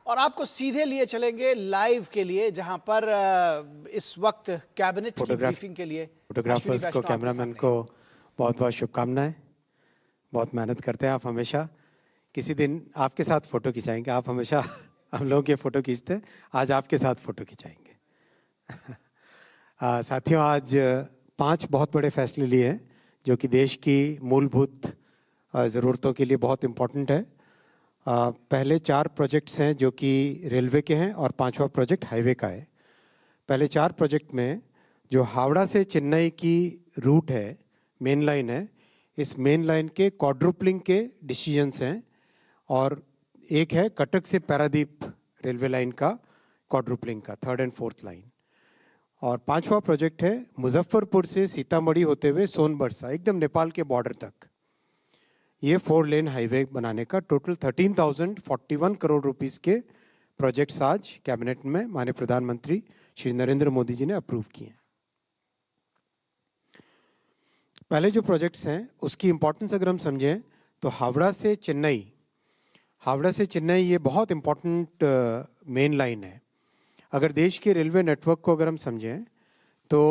और आपको सीधे लिए चलेंगे लाइव के लिए, जहां पर इस वक्त कैबिनेट की ब्रीफिंग के लिए फोटोग्राफर्स को, कैमरामैन को बहुत बहुत शुभकामनाएं। बहुत मेहनत करते हैं आप हमेशा। किसी दिन आपके साथ फ़ोटो खिंचाएंगे। आप हमेशा हम लोग ये फ़ोटो खींचते हैं, आज आपके साथ फ़ोटो खिंचाएंगे। साथियों, आज 5 बहुत बड़े फैसले लिए हैं जो कि देश की मूलभूत ज़रूरतों के लिए बहुत इम्पोर्टेंट है। पहले 4 प्रोजेक्ट्स हैं जो कि रेलवे के हैं और 5वां प्रोजेक्ट हाईवे का है। पहले 4 प्रोजेक्ट में जो हावड़ा से चेन्नई की रूट है, मेन लाइन है, इस मेन लाइन के क्वाड्रुपलिंग के डिसीजंस हैं। और एक है कटक से पारादीप रेलवे लाइन का क्वाड्रुपलिंग का 3rd and 4th लाइन। और 5वां प्रोजेक्ट है मुजफ्फरपुर से सीतामढ़ी होते हुए सोनबरसा, एकदम नेपाल के बॉर्डर तक। ये 4 लेन हाईवे बनाने का टोटल 13,041 करोड़ रुपीस के प्रोजेक्ट्स आज कैबिनेट में माननीय प्रधानमंत्री श्री नरेंद्र मोदी जी ने अप्रूव किए। पहले जो प्रोजेक्ट्स हैं उसकी इंपॉर्टेंस अगर हम समझें तो हावड़ा से चेन्नई ये बहुत इम्पॉर्टेंट मेन लाइन है। अगर देश के रेलवे नेटवर्क को अगर हम समझें तो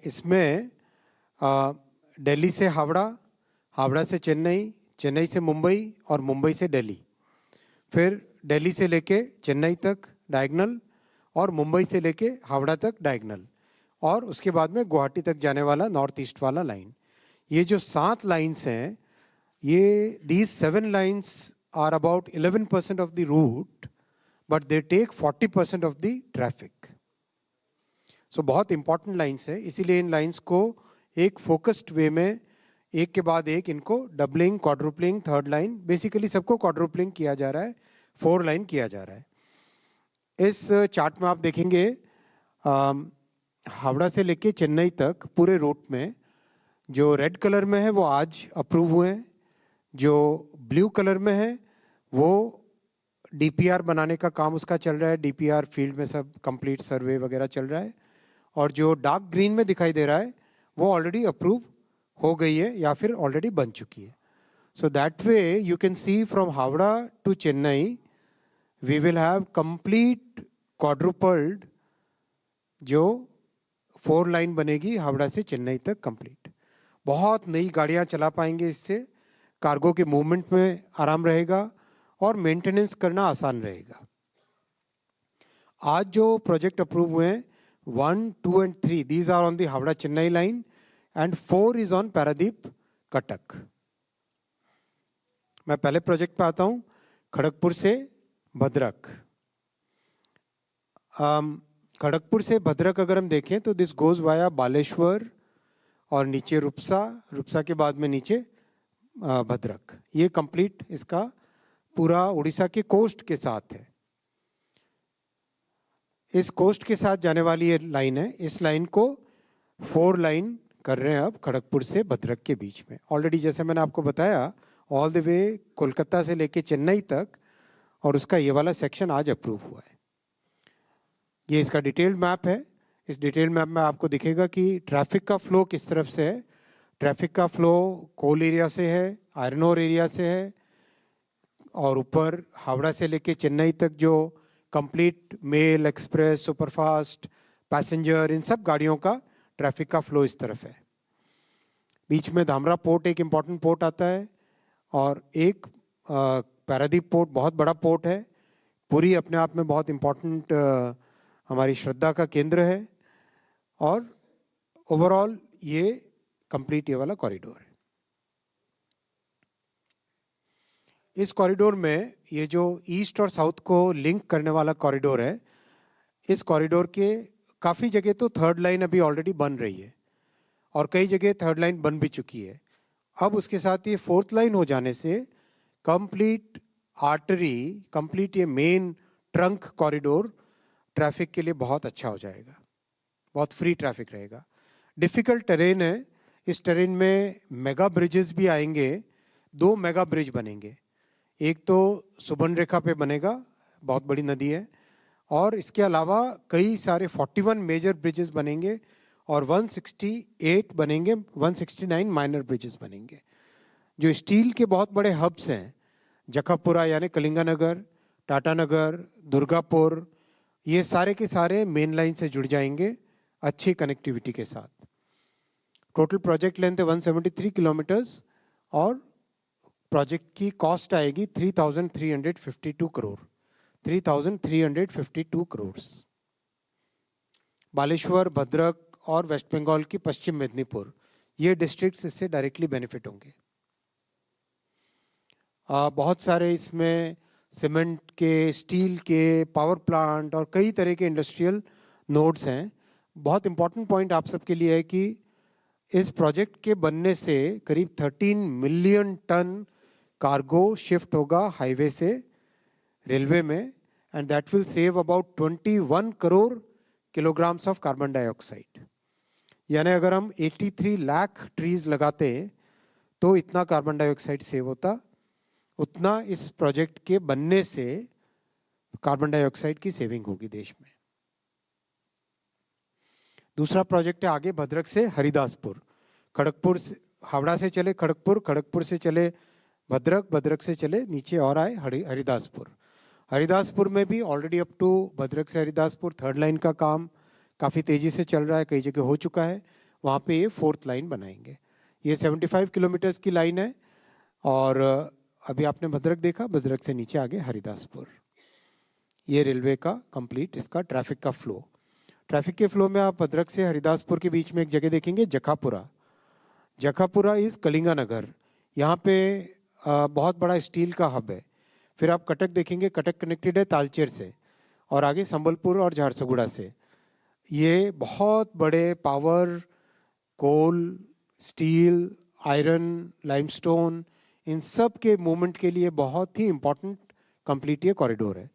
इसमें दिल्ली से हावड़ा, हावड़ा से चेन्नई, चेन्नई से मुंबई और मुंबई से दिल्ली, फिर दिल्ली से लेके चेन्नई तक डायगनल और मुंबई से लेके हावड़ा तक डायगनल, और उसके बाद में गुवाहाटी तक जाने वाला नॉर्थ ईस्ट वाला लाइन। ये जो 7 लाइन्स हैं, ये these 7 lines are about 11% of the route, but they take 40% of the traffic. So बहुत important lines है, इसीलिए इन लाइन्स को एक फोकस्ड वे में एक के बाद एक इनको doubling, quadrupling, 3rd line, basically सबको क्वाड्रुपलिंग किया जा रहा है, 4 लाइन किया जा रहा है। इस चार्ट में आप देखेंगे हावड़ा से लेके चेन्नई तक पूरे रूट में जो रेड कलर में है वो आज अप्रूव हुए हैं, जो ब्लू कलर में है वो डीपीआर बनाने का काम उसका चल रहा है, डीपीआर फील्ड में सब कंप्लीट सर्वे वगैरह चल रहा है, और जो डार्क ग्रीन में दिखाई दे रहा है वो ऑलरेडी अप्रूव हो गई है या फिर ऑलरेडी बन चुकी है। So that way you can see from Howrah to Chennai we will have complete quadrupled जो 4 लाइन बनेगी हावड़ा से चेन्नई तक कंप्लीट। बहुत नई गाड़ियां चला पाएंगे, इससे कार्गो के मूवमेंट में आराम रहेगा और मेंटेनेंस करना आसान रहेगा। आज जो प्रोजेक्ट अप्रूव हुए हैं 1, 2 and 3 these are on the Howrah Chennai line and 4 is on Paradip Cuttack. मैं पहले प्रोजेक्ट पे आता हूं, खड़गपुर से भद्रक। खड़गपुर से भद्रक अगर हम देखें तो दिस गोज वाया बालेश्वर और नीचे रुपसा, रुपसा के बाद में नीचे भद्रक। ये कंप्लीट इसका पूरा उड़ीसा के कोस्ट के साथ है। इस कोस्ट के साथ जाने वाली ये लाइन है, इस लाइन को 4 लाइन कर रहे हैं अब खड़गपुर से भद्रक के बीच में। ऑलरेडी जैसे मैंने आपको बताया ऑल द वे कोलकाता से लेके चेन्नई तक, और उसका ये वाला सेक्शन आज अप्रूव हुआ है। ये इसका डिटेल्ड मैप है। इस डिटेल्ड मैप में आपको दिखेगा कि ट्रैफिक का फ्लो किस तरफ से है। ट्रैफिक का फ्लो कोल एरिया से है, आयरन ओर एरिया से है, और ऊपर हावड़ा से लेके चेन्नई तक जो complete mail, express, superfast, passenger, इन सब गाड़ियों का ट्रैफिक का फ्लो इस तरफ है। बीच में धामरा पोर्ट एक इम्पॉर्टेंट पोर्ट आता है, और एक पारादीप पोर्ट बहुत बड़ा पोर्ट है, पूरी अपने आप में बहुत इम्पॉर्टेंट हमारी श्रद्धा का केंद्र है। और ओवरऑल ये कंप्लीट ये वाला कॉरिडोर है। इस कॉरिडोर में ये जो ईस्ट और साउथ को लिंक करने वाला कॉरिडोर है, इस कॉरिडोर के काफ़ी जगह तो 3rd लाइन अभी ऑलरेडी बन रही है और कई जगह 3rd लाइन बन भी चुकी है। अब उसके साथ ये 4th लाइन हो जाने से कंप्लीट आर्टरी, कंप्लीट ये मेन ट्रंक कॉरिडोर ट्रैफिक के लिए बहुत अच्छा हो जाएगा, बहुत फ्री ट्रैफिक रहेगा। डिफ़िकल्ट टेरेन है, इस टेरेन में मेगा ब्रिजेस भी आएंगे। 2 मेगा ब्रिज बनेंगे, एक तो सुबर्णरेखा पे बनेगा, बहुत बड़ी नदी है, और इसके अलावा कई सारे 41 मेजर ब्रिजेस बनेंगे और 168 बनेंगे, 169 माइनर ब्रिजेस बनेंगे। जो स्टील के बहुत बड़े हब्स हैं, जखापुरा यानी कलिंगानगर, टाटानगर, दुर्गापुर, ये सारे के सारे मेन लाइन से जुड़ जाएंगे अच्छी कनेक्टिविटी के साथ। टोटल प्रोजेक्ट लेंथ है 173 किलोमीटर्स और प्रोजेक्ट की कॉस्ट आएगी 3,352 करोड़, 3,352 करोड़। बालेश्वर, भद्रक और वेस्ट बंगाल की पश्चिम मेदिनीपुर, ये डिस्ट्रिक्ट्स इससे डायरेक्टली बेनिफिट होंगे। बहुत सारे इसमें सीमेंट के, स्टील के, पावर प्लांट और कई तरह के इंडस्ट्रियल नोड्स हैं। बहुत इंपॉर्टेंट पॉइंट आप सबके लिए है कि इस प्रोजेक्ट के बनने से करीब 13 मिलियन टन कार्गो शिफ्ट होगा हाईवे से रेलवे में, and that will save about 21 crore kilograms of carbon dioxide. यानी अगर हम 83 लाख ट्रीज लगाते तो इतना कार्बन डाइऑक्साइड सेव होता, उतना इस प्रोजेक्ट के बनने से कार्बन डाइऑक्साइड की सेविंग होगी देश में। दूसरा प्रोजेक्ट है आगे भद्रक से हरिदासपुर, खड़गपुर से, हावड़ा से चले खड़गपुर, खड़गपुर से चले भद्रक, भद्रक से चले नीचे और आए हरिदासपुर। हरिदासपुर में भी ऑलरेडी अप टू भद्रक से हरिदासपुर थर्ड लाइन का काम काफ़ी तेज़ी से चल रहा है, कई जगह हो चुका है। वहाँ पे ये फोर्थ लाइन बनाएंगे। ये 75 किलोमीटर्स की लाइन है और अभी आपने भद्रक देखा, भद्रक से नीचे आगे हरिदासपुर। ये रेलवे का कंप्लीट इसका ट्रैफिक का फ्लो। ट्रैफिक के फ्लो में आप भद्रक से हरिदासपुर के बीच में एक जगह देखेंगे जखापुरा। जखापुरा इज़ कलिंगानगर, यहाँ पे बहुत बड़ा स्टील का हब है। फिर आप कटक देखेंगे, कटक कनेक्टेड है तालचेर से और आगे संबलपुर और झारसुगुड़ा से। ये बहुत बड़े पावर, कोल, स्टील, आयरन, लाइमस्टोन, इन सब के मूवमेंट के लिए बहुत ही इम्पोर्टेंट कंप्लीट ये कॉरिडोर है।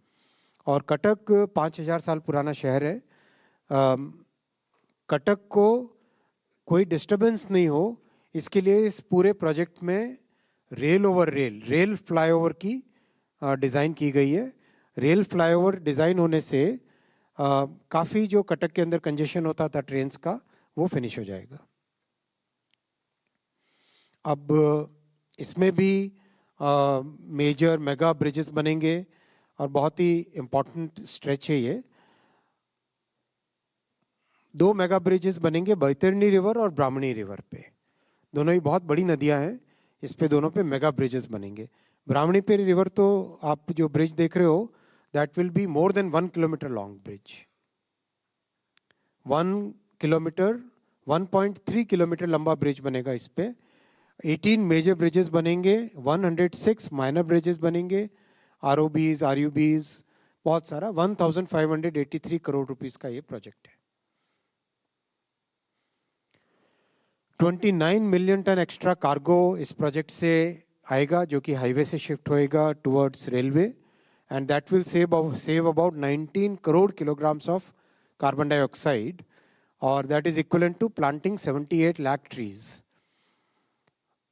और कटक 5000 साल पुराना शहर है। कटक को कोई डिस्टरबेंस नहीं हो, इसके लिए इस पूरे प्रोजेक्ट में rail over rail, rail flyover की डिज़ाइन की गई है। रेल फ्लाईओवर डिज़ाइन होने से काफ़ी जो कटक के अंदर कंजेशन होता था ट्रेन्स का, वो फिनिश हो जाएगा। अब इसमें भी मेजर मेगा ब्रिजेस बनेंगे और बहुत ही इम्पोर्टेंट स्ट्रेच है ये। 2 मेगा ब्रिजेस बनेंगे बैतरणी रिवर और ब्राह्मणी रिवर पे, दोनों ही बहुत बड़ी नदियां हैं, इस पे दोनों पे मेगा ब्रिजेस बनेंगे। ब्राह्मणी पे रिवर तो आप जो ब्रिज देख रहे हो, that will be more than 1 kilometre long bridge. 1 kilometre 1.3 kilometre लंबा ब्रिज बनेगा इस पे। 18 मेजर ब्रिजेस बनेंगे, 106 माइनर ब्रिजेस बनेंगे, आरओबीज, आरयूबीज, बहुत सारा। 1583 करोड़ रुपीस का ये प्रोजेक्ट है। 29 मिलियन टन एक्स्ट्रा कार्गो इस प्रोजेक्ट से आएगा, जो कि हाईवे से शिफ्ट होएगा towards railway, and that will save about 19 crore kilograms of carbon dioxide, और that is equivalent to planting 78 lakh trees.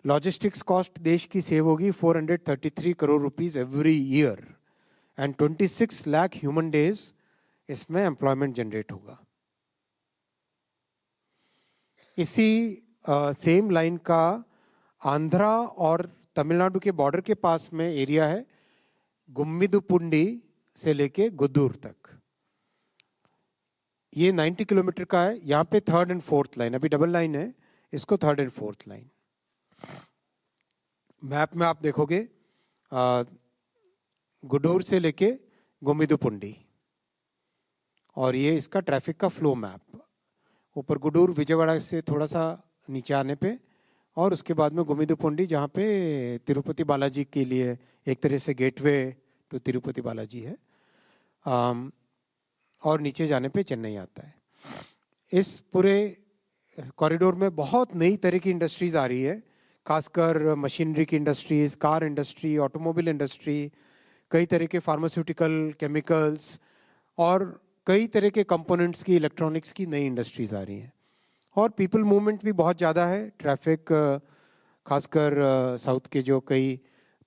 Logistics cost देश की सेव होगी 433 crore rupees every year, and 26 lakh human days इसमें एम्प्लॉयमेंट जनरेट होगा। इसी सेम लाइन का आंध्रा और तमिलनाडु के बॉर्डर के पास में एरिया है, गुम्मिदुपुंडी से लेके गुद्दूर तक। ये 90 किलोमीटर का है। यहाँ पे थर्ड एंड फोर्थ लाइन, अभी डबल लाइन है, इसको third and fourth line. Map में आप देखोगे गुड्डूर से लेके गुम्मिदुपुंडी, और ये इसका ट्रैफिक का फ्लो मैप। ऊपर गुड्डूर विजयवाड़ा से थोड़ा सा नीचे आने पे, और उसके बाद में गुम्मिदुपुंडी, जहाँ पे तिरुपति बालाजी के लिए एक तरह से गेटवे टू तिरुपति बालाजी है, और नीचे जाने पे चेन्नई आता है। इस पूरे कॉरिडोर में बहुत नई तरह की इंडस्ट्रीज आ रही है, खासकर मशीनरी की industries, car industry, automobile industry, कई तरह के फार्मास्यूटिकल, केमिकल्स और कई तरह के कंपोनेंट्स की, इलेक्ट्रॉनिक्स की नई इंडस्ट्रीज आ रही हैं। और पीपल मूवमेंट भी बहुत ज़्यादा है। ट्रैफिक खासकर साउथ के जो कई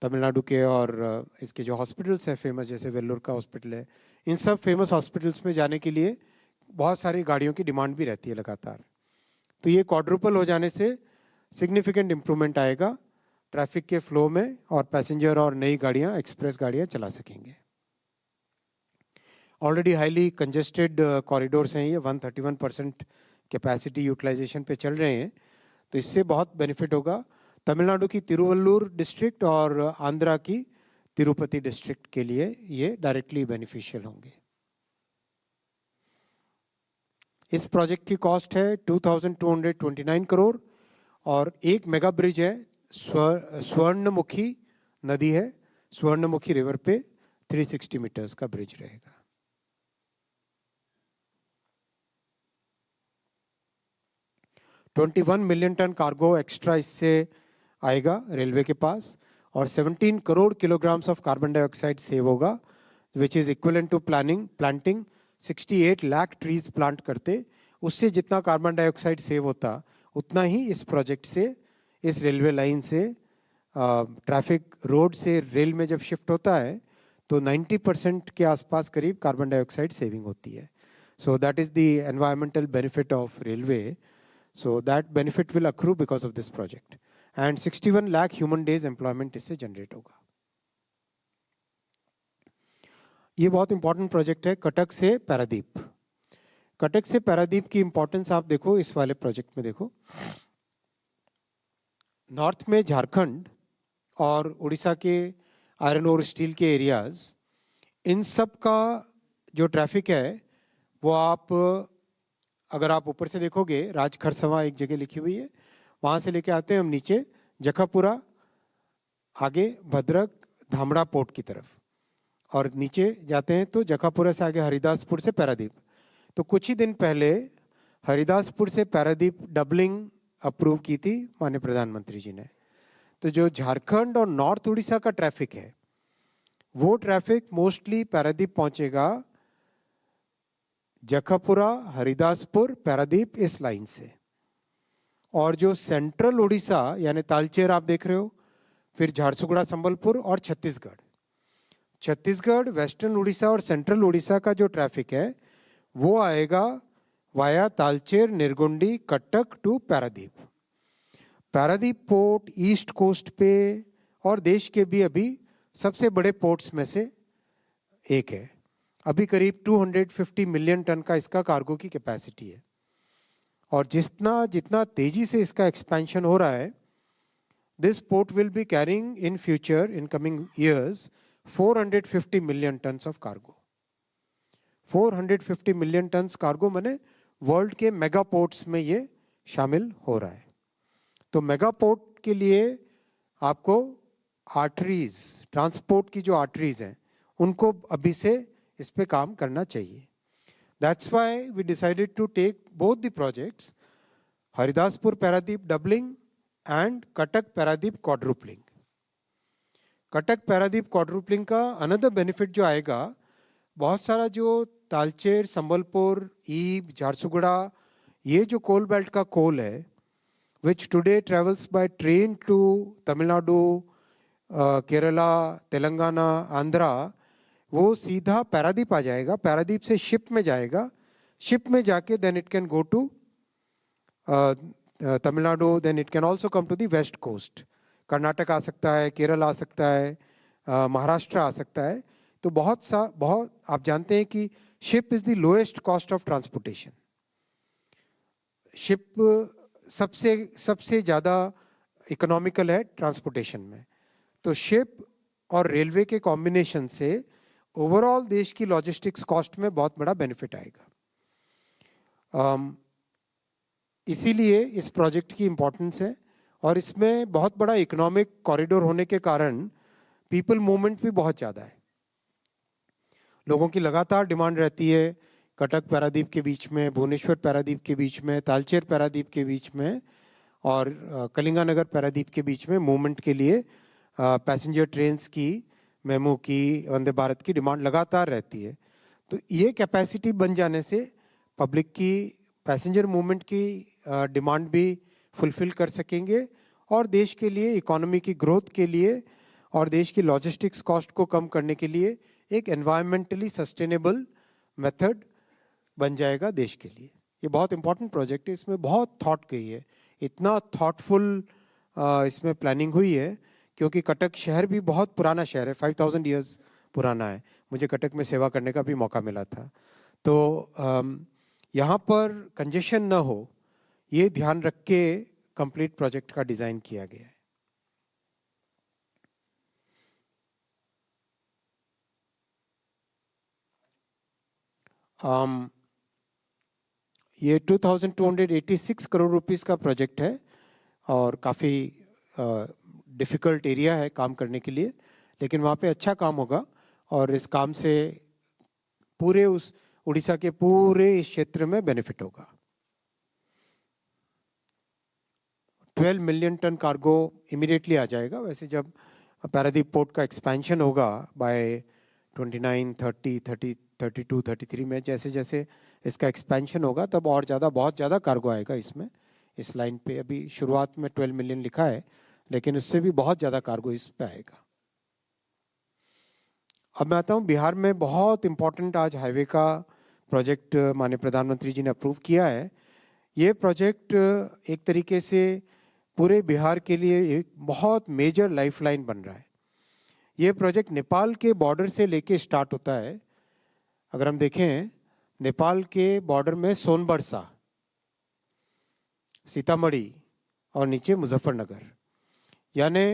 तमिलनाडु के और इसके जो हॉस्पिटल्स हैं फेमस, जैसे वेल्लोर का हॉस्पिटल है, इन सब फेमस हॉस्पिटल्स में जाने के लिए बहुत सारी गाड़ियों की डिमांड भी रहती है लगातार। तो ये क्वाड्रुपल हो जाने से सिग्निफिकेंट इम्प्रूवमेंट आएगा ट्रैफिक के फ्लो में, और पैसेंजर और नई गाड़ियाँ, एक्सप्रेस गाड़ियाँ चला सकेंगे। ऑलरेडी हाईली कंजेस्टेड कॉरिडोर्स हैं, ये 131% कैपेसिटी यूटिलाइजेशन पे चल रहे हैं, तो इससे बहुत बेनिफिट होगा तमिलनाडु की तिरुवल्लुर डिस्ट्रिक्ट और आंध्रा की तिरुपति डिस्ट्रिक्ट के लिए, ये डायरेक्टली बेनिफिशियल होंगे। इस प्रोजेक्ट की कॉस्ट है 2229 करोड़ और एक मेगा ब्रिज है, स्वर्णमुखी नदी है, स्वर्णमुखी रिवर पे 360 मीटर्स का ब्रिज रहेगा। $21 मिलियन टन कार्गो एक्स्ट्रा इससे आएगा रेलवे के पास और 17 crore kilograms of carbon dioxide save होगा, which is equivalent to planting 68 lakh trees plant करते, उससे जितना कार्बन डाइऑक्साइड सेव होता उतना ही इस प्रोजेक्ट से, इस रेलवे लाइन से, ट्रैफिक रोड से रेल में जब शिफ्ट होता है तो 90% के आसपास करीब कार्बन डाइऑक्साइड सेविंग होती है। So that is the environmental benefit of railway, so that benefit will accrue because of this project and 61 lakh human days employment इससे जनरेट होगा। ये बहुत इंपॉर्टेंट प्रोजेक्ट है कटक से पारादीप। कटक से पारादीप की इंपॉर्टेंस आप देखो इस वाले प्रोजेक्ट में, देखो नॉर्थ में झारखंड और उड़ीसा के आयरन और स्टील के एरियाज, इन सब का जो ट्रैफिक है वो आप अगर आप ऊपर से देखोगे, राजखरसवा एक जगह लिखी हुई है, वहाँ से लेके आते हैं हम नीचे जखापुरा, आगे भद्रक धामड़ा पोर्ट की तरफ, और नीचे जाते हैं तो जखापुरा से आगे हरिदासपुर से पारादीप। तो कुछ ही दिन पहले हरिदासपुर से पारादीप डबलिंग अप्रूव की थी माननीय प्रधानमंत्री जी ने। तो जो झारखंड और नॉर्थ उड़ीसा का ट्रैफिक है वो ट्रैफिक मोस्टली पारादीप पहुंचेगा, जखापुरा, हरिदासपुर, पारादीप इस लाइन से। और जो सेंट्रल उड़ीसा यानी तालचेर आप देख रहे हो, फिर झारसुगुड़ा, संबलपुर और छत्तीसगढ़, वेस्टर्न उड़ीसा और सेंट्रल उड़ीसा का जो ट्रैफिक है वो आएगा via Talcher, Nirgundi, Cuttack to Paradip. Paradip port east coast पे और देश के भी अभी सबसे बड़े पोर्ट्स में से एक है। अभी करीब 250 मिलियन टन का इसका कार्गो की कैपेसिटी है और जितना तेजी से इसका एक्सपेंशन हो रहा है, this port will be carrying in future, in coming years 450 million tons of cargo. 450 million turns cargo माने वर्ल्ड के मेगा पोर्ट्स में ये शामिल हो रहा है। तो मेगा पोर्ट के लिए आपको आर्टरीज, ट्रांसपोर्ट की जो आर्टरीज हैं उनको अभी से इस पे काम करना चाहिए। That's why we decided to take both the projects, Haridaspur Paradip doubling and Cuttack Paradip quadrupling. Cuttack Paradip quadrupling का अनदर बेनिफिट जो आएगा, बहुत सारा जो तालचेर, संबलपुर, ईब, झारसुगुड़ा, ये जो कोल बेल्ट का कोल है which today travels by train to Tamil Nadu, Kerala, Telangana, Andhra, वो सीधा पारादीप आ जाएगा, पारादीप से शिप में जाएगा, शिप में जाके then it can go to Tamil Nadu, then it can also come to the west coast, Karnataka आ सकता है, केरल आ सकता है, महाराष्ट्र आ सकता है। तो बहुत आप जानते हैं कि ship is the lowest cost of transportation. Ship सबसे ज़्यादा इकोनॉमिकल है ट्रांसपोर्टेशन में। तो शिप और रेलवे के कॉम्बिनेशन से ओवरऑल देश की लॉजिस्टिक्स कॉस्ट में बहुत बड़ा बेनिफिट आएगा। इसीलिए इस प्रोजेक्ट की इम्पोर्टेंस है और इसमें बहुत बड़ा इकोनॉमिक कॉरिडोर होने के कारण पीपल मूवमेंट भी बहुत ज़्यादा है। लोगों की लगातार डिमांड रहती है कटक पारादीप के बीच में, भुवनेश्वर पारादीप के बीच में, तालचेर पारादीप के बीच में और कलिंगानगर पारादीप के बीच में मूवमेंट के लिए पैसेंजर ट्रेन्स की, मेमू की, वंदे भारत की डिमांड लगातार रहती है। तो ये कैपेसिटी बन जाने से पब्लिक की पैसेंजर मूवमेंट की डिमांड भी फुलफिल कर सकेंगे और देश के लिए, इकोनॉमी की ग्रोथ के लिए और देश की लॉजिस्टिक्स कॉस्ट को कम करने के लिए एक एनवायरमेंटली सस्टेनेबल मेथड बन जाएगा देश के लिए। ये बहुत इंपॉर्टेंट प्रोजेक्ट है, इसमें बहुत थॉट गई है, इतना थॉटफुल इसमें प्लानिंग हुई है क्योंकि कटक शहर भी बहुत पुराना शहर है, 5000 ईयर्स पुराना है, मुझे कटक में सेवा करने का भी मौका मिला था। तो यहाँ पर कंजेशन ना हो, ये ध्यान रख के कंप्लीट प्रोजेक्ट का डिज़ाइन किया गया है। ये 2286 करोड़ रुपीस का प्रोजेक्ट है और काफ़ी डिफ़िकल्ट एरिया है काम करने के लिए, लेकिन वहाँ पे अच्छा काम होगा और इस काम से पूरे उस उड़ीसा के पूरे इस क्षेत्र में बेनिफिट होगा। 12 मिलियन टन कार्गो इमीडिएटली आ जाएगा। वैसे जब पारादीप पोर्ट का एक्सपेंशन होगा बाय 29, 30, 30, 32, 33 में जैसे जैसे इसका एक्सपेंशन होगा तब और ज़्यादा बहुत ज़्यादा कार्गो आएगा इसमें। इस लाइन पे अभी शुरुआत में 12 मिलियन लिखा है, लेकिन उससे भी बहुत ज़्यादा कार्गो इस पे आएगा। अब मैं आता हूँ बिहार में बहुत इम्पोर्टेंट आज हाईवे का प्रोजेक्ट माननीय प्रधानमंत्री जी ने अप्रूव किया है। ये प्रोजेक्ट एक तरीके से पूरे बिहार के लिए एक बहुत मेजर लाइफलाइन बन रहा है। ये प्रोजेक्ट नेपाल के बॉर्डर से लेके स्टार्ट होता है। अगर हम देखें नेपाल के बॉर्डर में सोनबरसा, सीतामढ़ी और नीचे मुजफ्फरनगर, यानी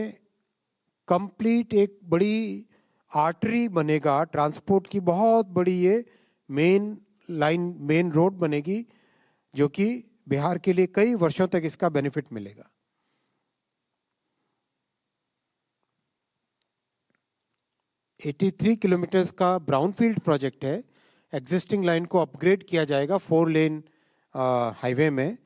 कंप्लीट एक बड़ी आर्टरी बनेगा, ट्रांसपोर्ट की बहुत बड़ी ये मेन लाइन, मेन रोड बनेगी, जो कि बिहार के लिए कई वर्षों तक इसका बेनिफिट मिलेगा। एटी 83 किलोमीटर्स का ब्राउनफील्ड प्रोजेक्ट है। एग्जिस्टिंग लाइन को अपग्रेड किया जाएगा 4 लेन हाईवे में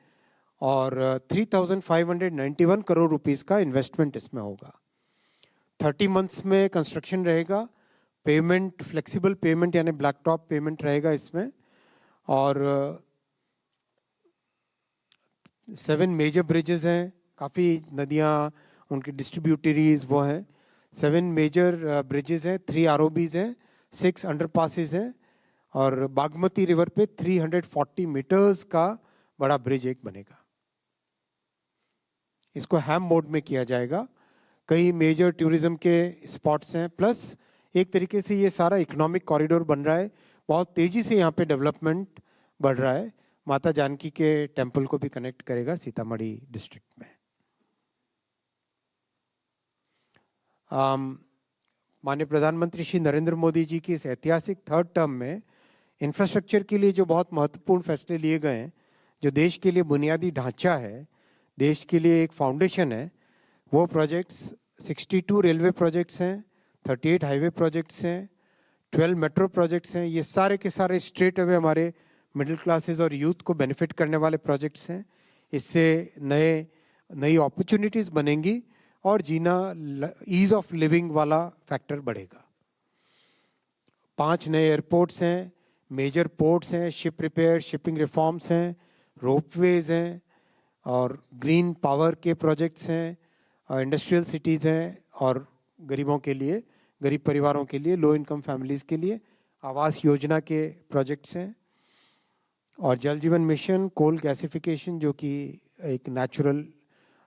और 3591 करोड़ रुपीस का इन्वेस्टमेंट इसमें होगा। 30 मंथ्स में कंस्ट्रक्शन रहेगा। पेमेंट फ्लेक्सिबल पेमेंट यानी ब्लैक टॉप पेमेंट रहेगा इसमें और 7 मेजर ब्रिजेस हैं, काफ़ी नदियाँ उनकी डिस्ट्रीब्यूटरीज वो हैं। 7 मेजर ब्रिजेस हैं, 3 आरओबीज हैं, 6 अंडरपासेस हैं और बागमती रिवर पे 340 मीटर्स का बड़ा ब्रिज एक बनेगा। इसको हैम मोड में किया जाएगा। कई मेजर टूरिज्म के स्पॉट्स हैं, प्लस एक तरीके से ये सारा इकोनॉमिक कॉरिडोर बन रहा है। बहुत तेज़ी से यहाँ पे डेवलपमेंट बढ़ रहा है। माता जानकी के टेम्पल को भी कनेक्ट करेगा सीतामढ़ी डिस्ट्रिक्ट में। माननीय प्रधानमंत्री श्री नरेंद्र मोदी जी की इस ऐतिहासिक 3rd टर्म में इंफ्रास्ट्रक्चर के लिए जो बहुत महत्वपूर्ण फैसले लिए गए हैं, जो देश के लिए बुनियादी ढांचा है, देश के लिए एक फाउंडेशन है, वो प्रोजेक्ट्स 62 रेलवे प्रोजेक्ट्स हैं, 38 हाईवे प्रोजेक्ट्स हैं, 12 मेट्रो प्रोजेक्ट्स हैं। ये सारे के सारे स्ट्रेट अवे हमारे मिडिल क्लासेस और यूथ को बेनिफिट करने वाले प्रोजेक्ट्स हैं। इससे नई अपॉर्चुनिटीज़ बनेंगी और जीना, ईज ऑफ लिविंग वाला फैक्टर बढ़ेगा। 5 नए एयरपोर्ट्स हैं, मेजर पोर्ट्स हैं, शिप रिपेयर, शिपिंग रिफॉर्म्स हैं, रोपवेज हैं और ग्रीन पावर के प्रोजेक्ट्स हैं, इंडस्ट्रियल सिटीज़ हैं और गरीबों के लिए, गरीब परिवारों के लिए, लो इनकम फैमिलीज़ के लिए आवास योजना के प्रोजेक्ट्स हैं और जल जीवन मिशन, कोल गैसिफिकेशन जो कि एक नेचुरल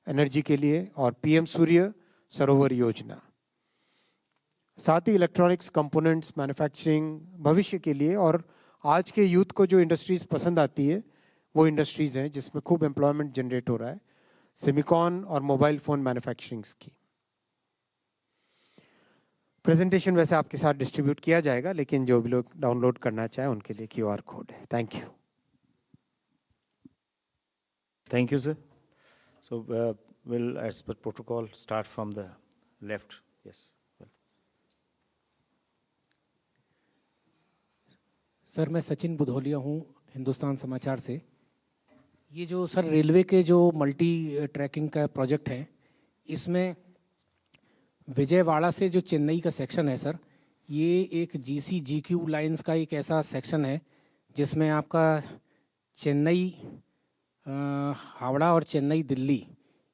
एनर्जी के लिए, और पीएम सूर्य सरोवर योजना। साथ ही इलेक्ट्रॉनिक्स कंपोनेंट्स मैन्युफैक्चरिंग भविष्य के लिए, और आज के यूथ को जो इंडस्ट्रीज़ पसंद आती है वो इंडस्ट्रीज़ हैं जिसमें खूब एम्प्लॉयमेंट जनरेट हो रहा है, सेमिकॉन और मोबाइल फ़ोन मैन्युफैक्चरिंग्स की। प्रेजेंटेशन वैसे आपके साथ डिस्ट्रीब्यूट किया जाएगा, लेकिन जो भी लोग डाउनलोड करना चाहें उनके लिए QR कोड है। Thank you. Thank you, sir. So we'll, as per protocol, start from the left. Yes. Sir, मैं सचिन बुधोलिया हूँ हिंदुस्तान समाचार से। ये जो सर रेलवे के जो मल्टी ट्रैकिंग का प्रोजेक्ट है, इसमें विजयवाड़ा से जो चेन्नई का सेक्शन है सर, ये एक GC/GQ लाइंस का एक ऐसा सेक्शन है जिसमें आपका चेन्नई हावड़ा और चेन्नई दिल्ली,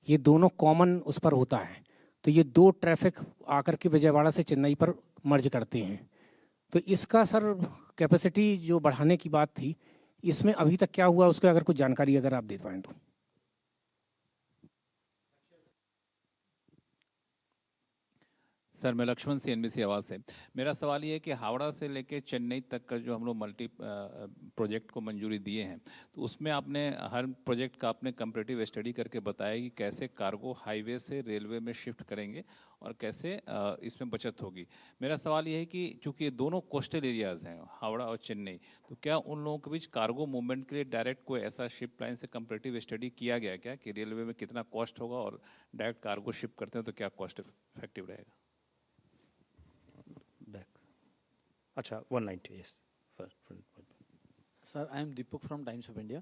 ये दोनों कॉमन उस पर होता है। तो ये 2 ट्रैफिक आकर के विजयवाड़ा से चेन्नई पर मर्ज करते हैं। तो इसका सर कैपेसिटी जो बढ़ाने की बात थी, इसमें अभी तक क्या हुआ, उसका अगर कुछ जानकारी अगर आप दे पाएँ तो। सर मैं लक्ष्मण CNBC आवाज़ से। मेरा सवाल ये है कि हावड़ा से लेके चेन्नई तक का जो हम लोग मल्टी प्रोजेक्ट को मंजूरी दिए हैं, तो उसमें आपने हर प्रोजेक्ट का आपने कंपैरेटिव स्टडी करके बताया कि कैसे कार्गो हाईवे से रेलवे में शिफ्ट करेंगे और कैसे इसमें बचत होगी। मेरा सवाल ये है कि चूंकि ये दोनों कोस्टल एरियाज़ हैं, हावड़ा और चेन्नई, तो क्या उन लोगों के बीच कार्गो मूवमेंट के लिए डायरेक्ट कोई ऐसा शिप लाइन से कंपैरेटिव स्टडी किया गया क्या कि रेलवे में कितना कॉस्ट होगा और डायरेक्ट कार्गो शिप करते हैं तो क्या कॉस्ट इफेक्टिव रहेगा? Back. Acha, 190, yes. Sir, I am Deepak from Times of India.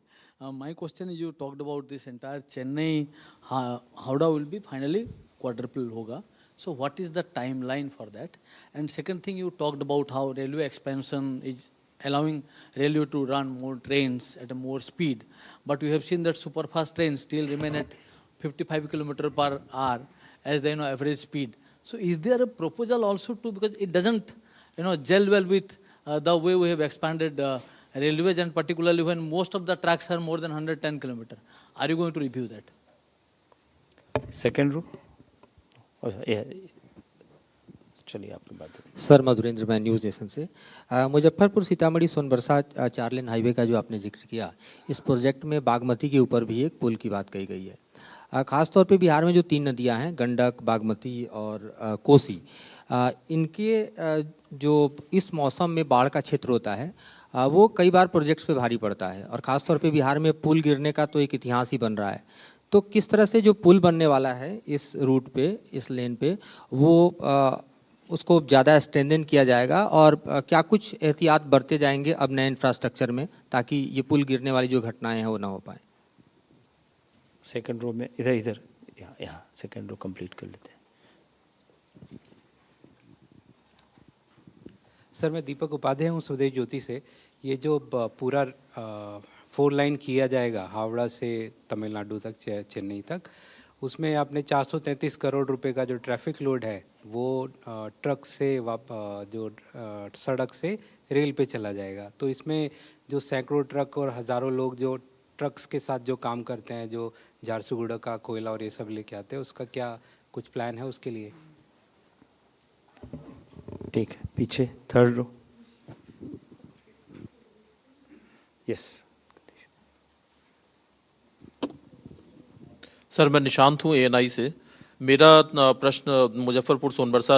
My question is, you talked about this entire Chennai, Howrah will be finally quadruple hoga. So what is the timeline for that? And second thing, you talked about how railway expansion is allowing railway to run more trains at a more speed. But we have seen that superfast trains still remain at 55 km per hour as the average speed. So is there a proposal also to, because it doesn't gel well with the way we have expanded railways, and particularly when most of the tracks are more than 110 km. Are you going to review that? Second row? चलिए आपकी बात है। Sir Madhurendra, मैं news nation से। Muzaffarpur Sitamarhi Sonbarsa 4 lane highway का जो आपने जिक्र किया, इस प्रोजेक्ट में बागमती के ऊपर भी एक पुल की बात कही गई है। ख़ास तौर पे बिहार में जो 3 नदियां हैं, गंडक, बागमती और कोसी, इनके जो इस मौसम में बाढ़ का क्षेत्र होता है, वो कई बार प्रोजेक्ट्स पे भारी पड़ता है। और ख़ास तौर पे बिहार में पुल गिरने का तो एक इतिहास ही बन रहा है। तो किस तरह से जो पुल बनने वाला है इस रूट पे, इस लेन पे, वो उसको ज़्यादा स्ट्रेंथन किया जाएगा और क्या कुछ एहतियात बरते जाएंगे अब नए इंफ्रास्ट्रक्चर में, ताकि ये पुल गिरने वाली जो घटनाएं हैं वो ना हो पाए? सेकंड रो में इधर यहाँ सेकंड रो कंप्लीट कर लेते हैं। सर मैं दीपक उपाध्याय हूँ स्वदेश ज्योति से। ये जो पूरा 4 लाइन किया जाएगा हावड़ा से तमिलनाडु तक, चेन्नई तक, उसमें आपने 433 करोड़ रुपए का जो ट्रैफिक लोड है वो ट्रक से जो सड़क से रेल पे चला जाएगा। तो इसमें जो सैकड़ों ट्रक और हज़ारों लोग जो ट्रक्स के साथ जो काम करते हैं, जो झारसुगुड़ा का कोयला और ये सब लेके आते हैं, उसका क्या कुछ प्लान है उसके लिए? ठीक है, पीछे थर्ड रो। यस सर, मैं निशांत हूँ ANI से। मेरा प्रश्न मुजफ्फरपुर सोनबरसा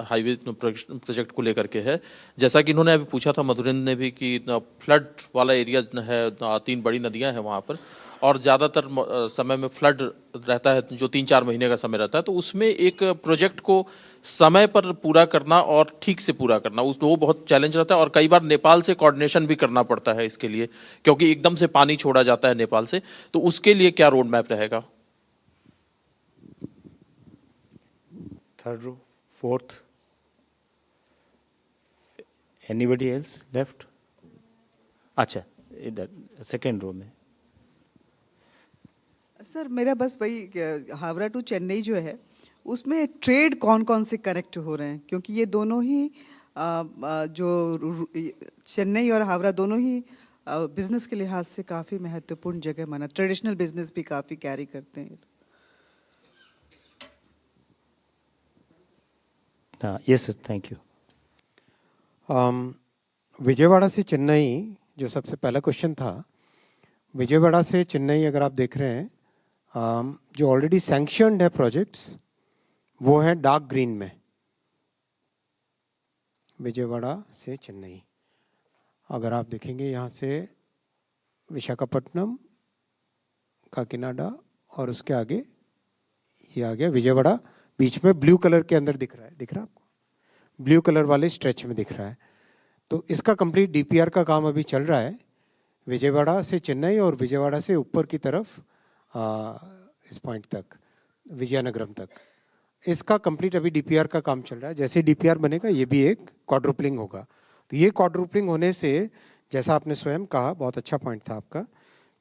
हाईवे प्रोजेक्ट को लेकर के है। जैसा कि इन्होंने अभी पूछा था, मधुरेंद्र ने भी, कि फ्लड वाला एरिया है, 3 बड़ी नदियां हैं वहाँ पर, और ज़्यादातर समय में फ्लड रहता है, जो 3-4 महीने का समय रहता है। तो उसमें एक प्रोजेक्ट को समय पर पूरा करना और ठीक से पूरा करना, उसमें वो बहुत चैलेंज रहता है। और कई बार नेपाल से कोऑर्डिनेशन भी करना पड़ता है इसके लिए, क्योंकि एकदम से पानी छोड़ा जाता है नेपाल से। तो उसके लिए क्या रोड मैप रहेगा? Third row, fourth, anybody else left? अच्छा, इधर सेकेंड रो में। सर मेरा बस वही, हावड़ा टू चेन्नई जो है उसमें ट्रेड कौन कौन से कनेक्ट हो रहे हैं? क्योंकि ये दोनों ही जो चेन्नई और हावड़ा दोनों ही बिजनेस के लिहाज से काफ़ी महत्वपूर्ण जगह माना, ट्रेडिशनल बिजनेस भी काफ़ी कैरी करते हैं। Yes sir, thank you. Vijayawada से चेन्नई जो सबसे पहला क्वेश्चन था, विजयवाड़ा से चेन्नई अगर आप देख रहे हैं, जो ऑलरेडी सैंक्शनड है प्रोजेक्ट्स, वो हैं डार्क ग्रीन में। विजयवाड़ा से चेन्नई अगर आप देखेंगे, यहाँ से विशाखापट्टनम, काकीनाडा और उसके आगे ये आ गया विजयवाड़ा, बीच में ब्लू कलर के अंदर दिख रहा है आपको, ब्लू कलर वाले स्ट्रेच में दिख रहा है। तो इसका कंप्लीट DPR का काम अभी चल रहा है, विजयवाड़ा से चेन्नई और विजयवाड़ा से ऊपर की तरफ इस पॉइंट तक, विजयनगरम तक, इसका कंप्लीट अभी DPR का काम चल रहा है। जैसे DPR बनेगा ये भी एक क्वाड्रुपलिंग होगा। तो ये क्वाड्रुपलिंग होने से, जैसा आपने स्वयं कहा, बहुत अच्छा पॉइंट था आपका,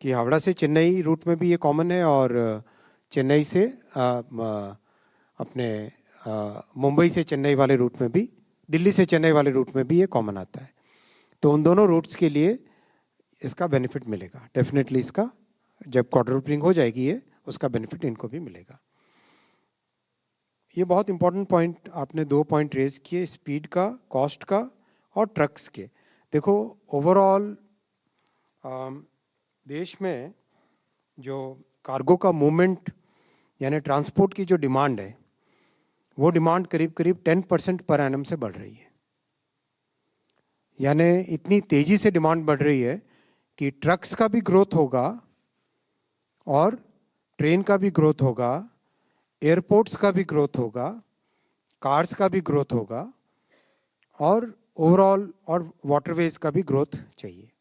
कि हावड़ा से चेन्नई रूट में भी ये कॉमन है और चेन्नई से अपने मुंबई से चेन्नई वाले रूट में भी, दिल्ली से चेन्नई वाले रूट में भी ये कॉमन आता है। तो उन दोनों रूट्स के लिए इसका बेनिफिट मिलेगा डेफिनेटली। इसका जब क्वाड्रुपलिंग हो जाएगी ये, उसका बेनिफिट इनको भी मिलेगा। ये बहुत इंपॉर्टेंट पॉइंट, आपने 2 पॉइंट रेज किए, स्पीड का, कॉस्ट का और ट्रक्स के। देखो ओवरऑल देश में जो कार्गो का मूवमेंट यानी ट्रांसपोर्ट की जो डिमांड है, वो डिमांड करीब करीब 10% पर एनम से बढ़ रही है। यानी इतनी तेजी से डिमांड बढ़ रही है कि ट्रक्स का भी ग्रोथ होगा और ट्रेन का भी ग्रोथ होगा, एयरपोर्ट्स का भी ग्रोथ होगा, कार्स का भी ग्रोथ होगा और ओवरऑल और वाटरवेज का भी ग्रोथ चाहिए।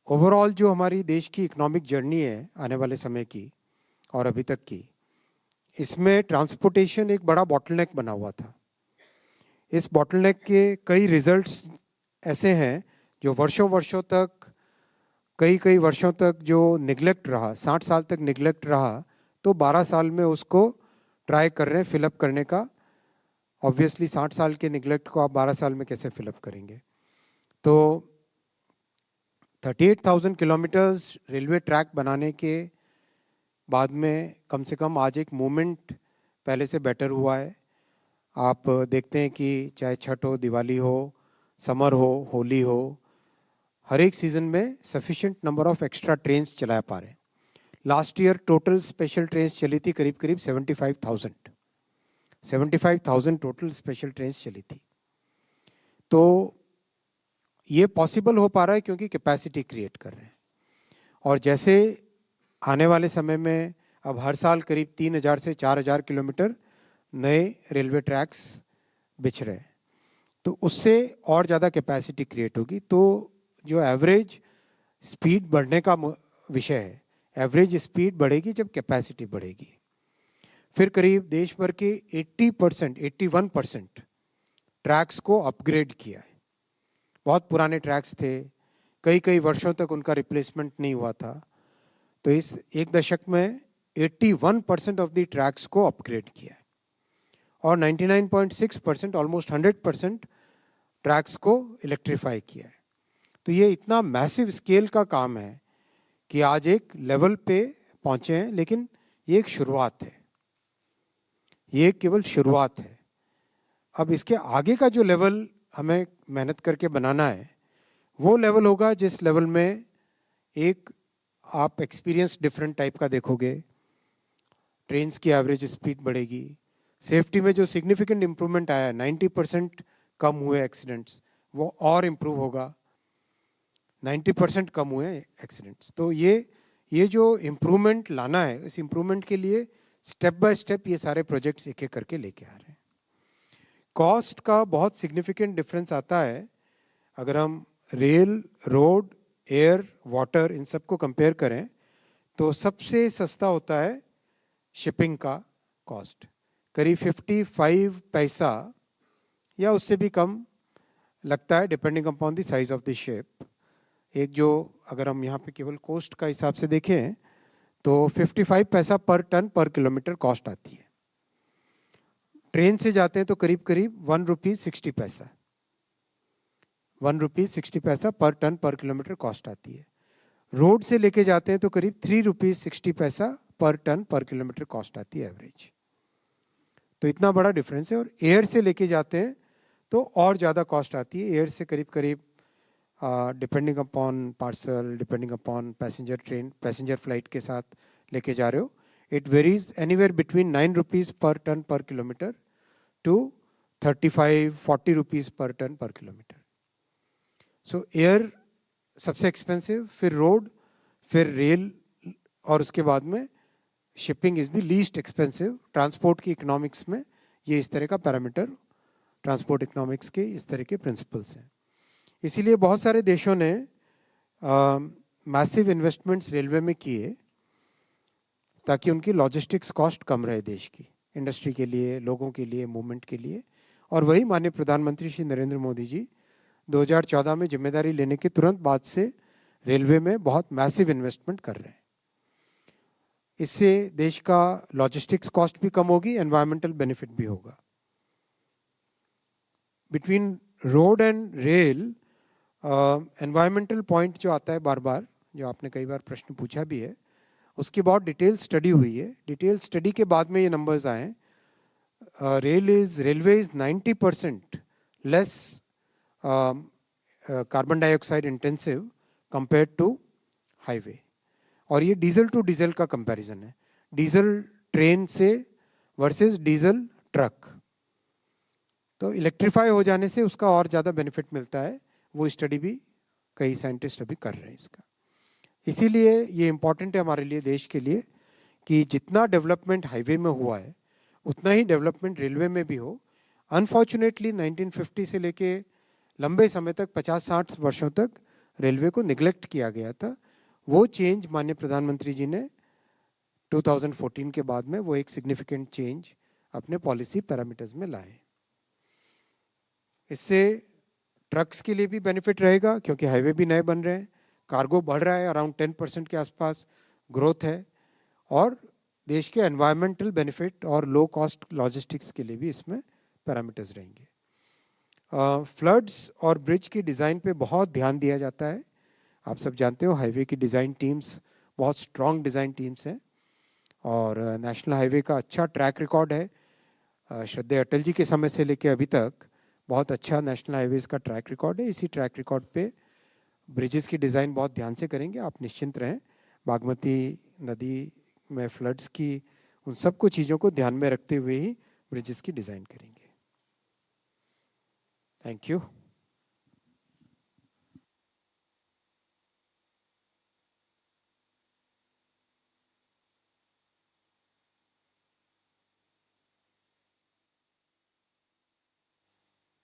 ओवरऑल जो हमारी देश की इकोनॉमिक जर्नी है आने वाले समय की और अभी तक की, इसमें ट्रांसपोर्टेशन एक बड़ा बॉटलनेक बना हुआ था। इस बॉटलनेक के कई रिजल्ट्स ऐसे हैं जो वर्षों वर्षों तक, कई वर्षों तक जो निगलेक्ट रहा, 60 साल तक निगलेक्ट रहा, तो 12 साल में उसको ट्राई कर रहे हैं फिलअप करने का। ऑब्वियसली 60 साल के निगलेक्ट को आप 12 साल में कैसे फिलअप करेंगे? तो 38,000 किलोमीटर्स रेलवे ट्रैक बनाने के बाद में कम से कम आज एक मूवमेंट पहले से बेटर हुआ है। आप देखते हैं कि चाहे छठ हो, दिवाली हो, समर हो, होली हो, हर एक सीज़न में sufficient number of extra trains चला पा रहे हैं। Last year total special trains चली थी करीब करीब 75,000 टोटल स्पेशल ट्रेन्स चली थी। तो ये पॉसिबल हो पा रहा है क्योंकि कैपेसिटी क्रिएट कर रहे हैं। और जैसे आने वाले समय में अब हर साल करीब 3,000 से 4,000 किलोमीटर नए रेलवे ट्रैक्स बिछ रहे हैं, तो उससे और ज़्यादा कैपेसिटी क्रिएट होगी। तो जो एवरेज स्पीड बढ़ने का विषय है, एवरेज स्पीड बढ़ेगी जब कैपेसिटी बढ़ेगी। फिर करीब देश भर के 80%, 81% ट्रैक्स को अपग्रेड किया है। बहुत पुराने ट्रैक्स थे, कई वर्षों तक उनका रिप्लेसमेंट नहीं हुआ था, तो इस एक दशक में 81% ऑफ द ट्रैक्स को अपग्रेड किया है और 99.6%, ऑलमोस्ट 100% ट्रैक्स को इलेक्ट्रीफाई किया है। तो ये इतना मैसिव स्केल का काम है कि आज एक लेवल पे पहुंचे हैं, लेकिन ये एक शुरुआत है, ये केवल शुरुआत है। अब इसके आगे का जो लेवल हमें मेहनत करके बनाना है, वो लेवल होगा जिस लेवल में एक आप एक्सपीरियंस डिफरेंट टाइप का देखोगे, ट्रेन्स की एवरेज स्पीड बढ़ेगी, सेफ्टी में जो सिग्निफिकेंट इम्प्रूवमेंट आया है, 90% कम हुए एक्सीडेंट्स, वो और इम्प्रूव होगा। 90% कम हुए एक्सीडेंट्स। तो ये जो इम्प्रूवमेंट लाना है, इस इम्प्रूवमेंट के लिए स्टेप बाय स्टेप ये सारे प्रोजेक्ट्स एक एक करके लेके आ रहे हैं। कॉस्ट का बहुत सिग्निफिकेंट डिफरेंस आता है अगर हम rail, road, air, water in सबको कंपेयर करें, तो सबसे सस्ता होता है शिपिंग का कॉस्ट, करीब 55 पैसा या उससे भी कम लगता है, depending upon the size of the ship. एक जो अगर हम यहाँ पे केवल कोस्ट का हिसाब से देखें तो 55 पैसा पर टन पर किलोमीटर कॉस्ट आती है। ट्रेन से जाते हैं तो करीब करीब 1 रुपीज़ 60 पैसा, 1 रुपीज़ 60 पैसा पर टन पर किलोमीटर कॉस्ट आती है। रोड से लेके जाते हैं तो करीब 3 रुपीज़ 60 पैसा पर टन पर किलोमीटर कॉस्ट आती है एवरेज। तो इतना बड़ा डिफरेंस है। और एयर से लेके जाते हैं तो और ज़्यादा कॉस्ट आती है। एयर से करीब करीब depending upon parcel, depending upon passenger train, passenger flight के साथ लेके जा रहे हो, it varies anywhere between 9 rupees पर टन पर किलोमीटर टू 35-40 रुपीज़ पर टन पर किलोमीटर। सो एयर सबसे एक्सपेंसिव, फिर रोड, फिर रेल और उसके बाद में shipping is the least expensive. Transport की इकोनॉमिक्स में ये इस तरह का पैरामीटर, ट्रांसपोर्ट इकोनॉमिक्स के इस तरह के प्रिंसिपल्स हैं। इसीलिए बहुत सारे देशों ने मैसिव इन्वेस्टमेंट्स रेलवे में किए ताकि उनकी लॉजिस्टिक्स कॉस्ट कम रहे देश की, इंडस्ट्री के लिए, लोगों के लिए, मूवमेंट के लिए। और वही माननीय प्रधानमंत्री श्री नरेंद्र मोदी जी 2014 में जिम्मेदारी लेने के तुरंत बाद से रेलवे में बहुत मैसिव इन्वेस्टमेंट कर रहे हैं। इससे देश का लॉजिस्टिक्स कॉस्ट भी कम होगी, एनवायरमेंटल बेनिफिट भी होगा। Between road and rail environmental point जो आता है बार बार, जो आपने कई बार प्रश्न पूछा भी है, उसकी बहुत डिटेल स्टडी हुई है। डिटेल स्टडी के बाद में ये नंबर्स आए हैं। Railway is 90% less carbon dioxide intensive compared to highway. और ये डीजल टू डीजल का कंपैरिजन है, डीजल ट्रेन से वर्सेस डीजल ट्रक। तो इलेक्ट्रीफाई हो जाने से उसका और ज़्यादा बेनिफिट मिलता है। वो स्टडी भी कई साइंटिस्ट अभी कर रहे हैं इसका। इसीलिए ये इम्पॉर्टेंट है हमारे लिए, देश के लिए, कि जितना डेवलपमेंट हाईवे में हुआ है उतना ही डेवलपमेंट रेलवे में भी हो। अनफॉर्चुनेटली 1950 से लेके लंबे समय तक 50-60 वर्षों तक रेलवे को निगलेक्ट किया गया था। वो चेंज माननीय प्रधानमंत्री जी ने 2014 के बाद में वो एक सिग्निफिकेंट चेंज अपने पॉलिसी पैरामीटर्स में लाए। इससे ट्रक्स के लिए भी बेनिफिट रहेगा क्योंकि हाईवे भी नए बन रहे हैं, कार्गो बढ़ रहा है, अराउंड 10% के आसपास ग्रोथ है, और देश के एनवायरमेंटल बेनिफिट और लो कॉस्ट लॉजिस्टिक्स के लिए भी इसमें पैरामीटर्स रहेंगे। फ्लड्स और ब्रिज की डिज़ाइन पे बहुत ध्यान दिया जाता है। आप सब जानते हो हाईवे की डिज़ाइन टीम्स बहुत स्ट्रॉन्ग डिज़ाइन टीम्स हैं, और नेशनल हाईवे का अच्छा ट्रैक रिकॉर्ड है। श्रद्धेय अटल जी के समय से लेकर अभी तक बहुत अच्छा नेशनल हाईवेज़ का ट्रैक रिकॉर्ड है। इसी ट्रैक रिकॉर्ड पे ब्रिजेस की डिज़ाइन बहुत ध्यान से करेंगे। आप निश्चिंत रहें, बागमती नदी में फ्लड्स की उन सब को चीज़ों को ध्यान में रखते हुए ही ब्रिजेस की डिज़ाइन करेंगे। Thank you.